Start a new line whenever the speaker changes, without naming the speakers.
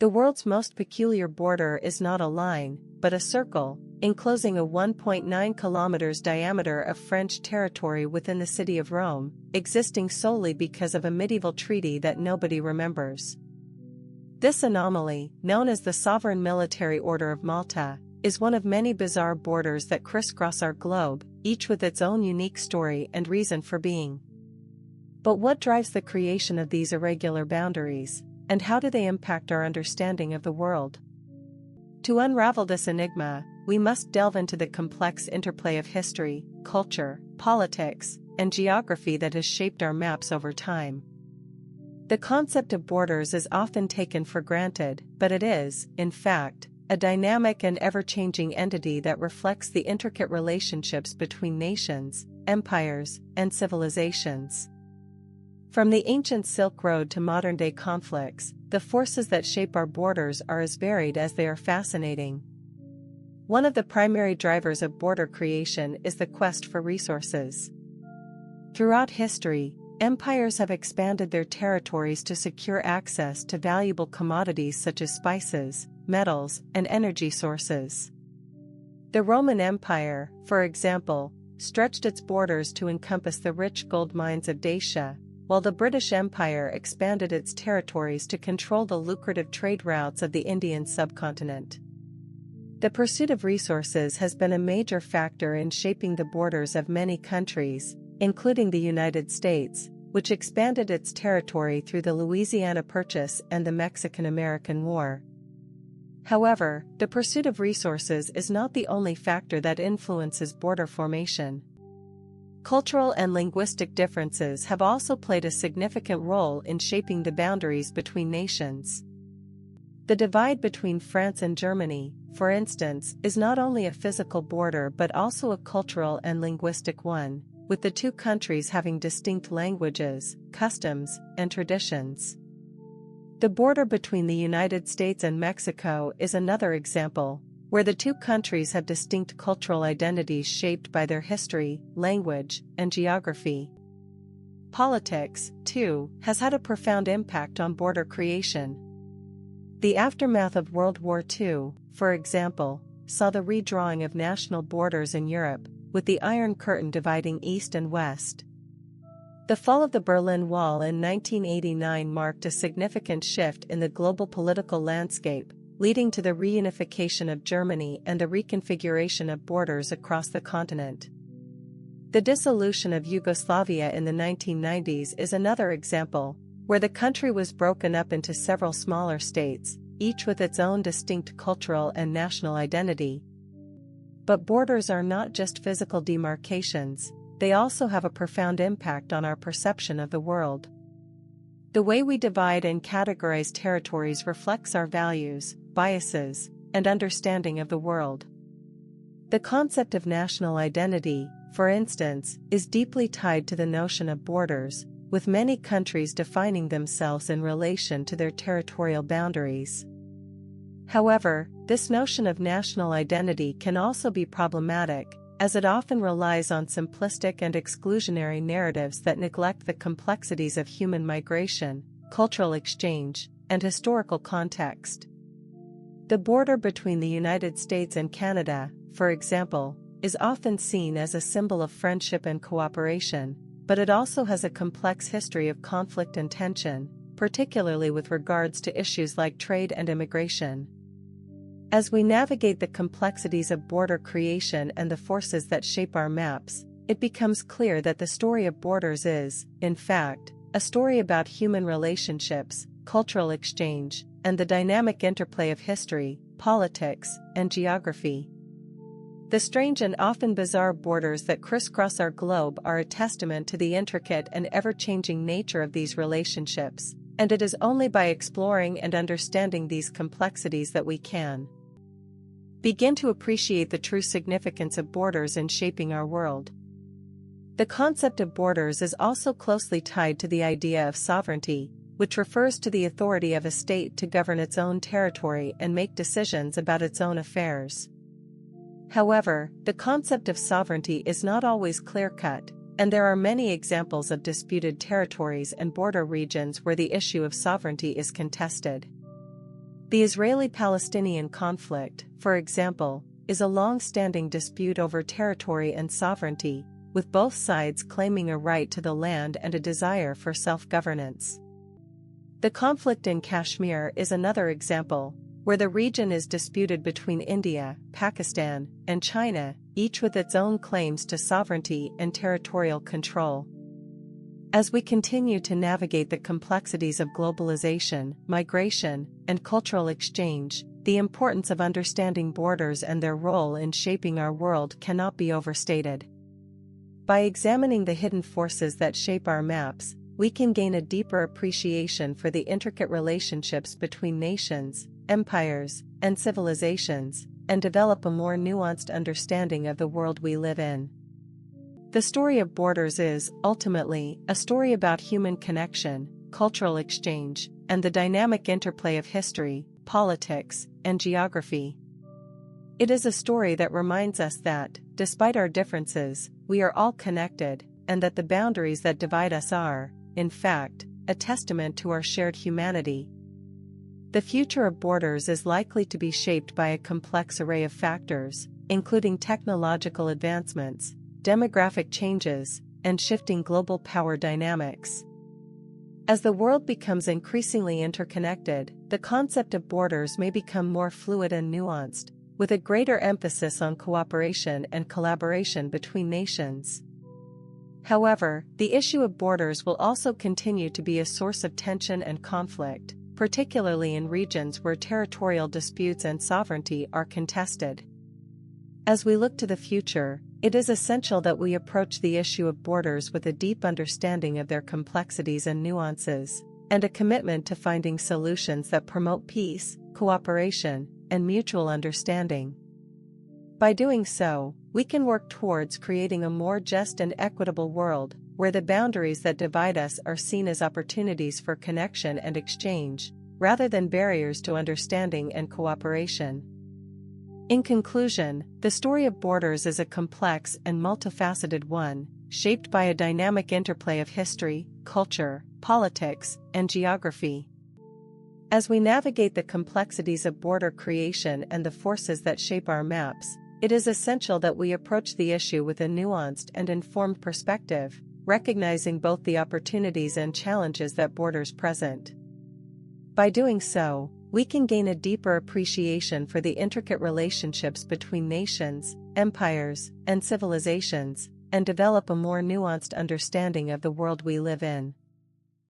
The world's most peculiar border is not a line, but a circle, enclosing a 1.9 kilometers diameter of French territory within the city of Rome, existing solely because of a medieval treaty that nobody remembers. This anomaly, known as the Sovereign Military Order of Malta, is one of many bizarre borders that crisscross our globe, each with its own unique story and reason for being. But what drives the creation of these irregular boundaries, and how do they impact our understanding of the world? To unravel this enigma, we must delve into the complex interplay of history, culture, politics, and geography that has shaped our maps over time. The concept of borders is often taken for granted, but it is, in fact, a dynamic and ever-changing entity that reflects the intricate relationships between nations, empires, and civilizations. From the ancient Silk Road to modern-day conflicts, the forces that shape our borders are as varied as they are fascinating. One of the primary drivers of border creation is the quest for resources. Throughout history, empires have expanded their territories to secure access to valuable commodities such as spices, metals, and energy sources. The Roman Empire, for example, stretched its borders to encompass the rich gold mines of Dacia, while the British Empire expanded its territories to control the lucrative trade routes of the Indian subcontinent. The pursuit of resources has been a major factor in shaping the borders of many countries, including the United States, which expanded its territory through the Louisiana Purchase and the Mexican-American War. However, the pursuit of resources is not the only factor that influences border formation. Cultural and linguistic differences have also played a significant role in shaping the boundaries between nations. The divide between France and Germany, for instance, is not only a physical border but also a cultural and linguistic one, with the two countries having distinct languages, customs, and traditions. The border between the United States and Mexico is another example, where the two countries have distinct cultural identities shaped by their history, language, and geography. Politics, too, has had a profound impact on border creation. The aftermath of World War II, for example, saw the redrawing of national borders in Europe, with the Iron Curtain dividing East and West. The fall of the Berlin Wall in 1989 marked a significant shift in the global political landscape, leading to the reunification of Germany and the reconfiguration of borders across the continent. The dissolution of Yugoslavia in the 1990s is another example, where the country was broken up into several smaller states, each with its own distinct cultural and national identity. But borders are not just physical demarcations, they also have a profound impact on our perception of the world. The way we divide and categorize territories reflects our values, biases, and understanding of the world. The concept of national identity, for instance, is deeply tied to the notion of borders, with many countries defining themselves in relation to their territorial boundaries. However, this notion of national identity can also be problematic, as it often relies on simplistic and exclusionary narratives that neglect the complexities of human migration, cultural exchange, and historical context. The border between the United States and Canada, for example, is often seen as a symbol of friendship and cooperation, but it also has a complex history of conflict and tension, particularly with regards to issues like trade and immigration. As we navigate the complexities of border creation and the forces that shape our maps, it becomes clear that the story of borders is, in fact, a story about human relationships, cultural exchange, and the dynamic interplay of history, politics, and geography. The strange and often bizarre borders that crisscross our globe are a testament to the intricate and ever-changing nature of these relationships, and it is only by exploring and understanding these complexities that we can begin to appreciate the true significance of borders in shaping our world. The concept of borders is also closely tied to the idea of sovereignty, which refers to the authority of a state to govern its own territory and make decisions about its own affairs. However, the concept of sovereignty is not always clear-cut, and there are many examples of disputed territories and border regions where the issue of sovereignty is contested. The Israeli-Palestinian conflict, for example, is a long-standing dispute over territory and sovereignty, with both sides claiming a right to the land and a desire for self-governance. The conflict in Kashmir is another example, where the region is disputed between India, Pakistan, and China, each with its own claims to sovereignty and territorial control. As we continue to navigate the complexities of globalization, migration, and cultural exchange, the importance of understanding borders and their role in shaping our world cannot be overstated. By examining the hidden forces that shape our maps, we can gain a deeper appreciation for the intricate relationships between nations, empires, and civilizations, and develop a more nuanced understanding of the world we live in. The story of borders is, ultimately, a story about human connection, cultural exchange, and the dynamic interplay of history, politics, and geography. It is a story that reminds us that, despite our differences, we are all connected, and that the boundaries that divide us are, in fact, a testament to our shared humanity. The future of borders is likely to be shaped by a complex array of factors, including technological advancements, demographic changes, and shifting global power dynamics. As the world becomes increasingly interconnected, the concept of borders may become more fluid and nuanced, with a greater emphasis on cooperation and collaboration between nations. However, the issue of borders will also continue to be a source of tension and conflict, particularly in regions where territorial disputes and sovereignty are contested. As we look to the future, it is essential that we approach the issue of borders with a deep understanding of their complexities and nuances, and a commitment to finding solutions that promote peace, cooperation, and mutual understanding. By doing so, we can work towards creating a more just and equitable world, where the boundaries that divide us are seen as opportunities for connection and exchange, rather than barriers to understanding and cooperation. In conclusion, the story of borders is a complex and multifaceted one, shaped by a dynamic interplay of history, culture, politics, and geography. As we navigate the complexities of border creation and the forces that shape our maps, it is essential that we approach the issue with a nuanced and informed perspective, recognizing both the opportunities and challenges that borders present. By doing so, we can gain a deeper appreciation for the intricate relationships between nations, empires, and civilizations, and develop a more nuanced understanding of the world we live in.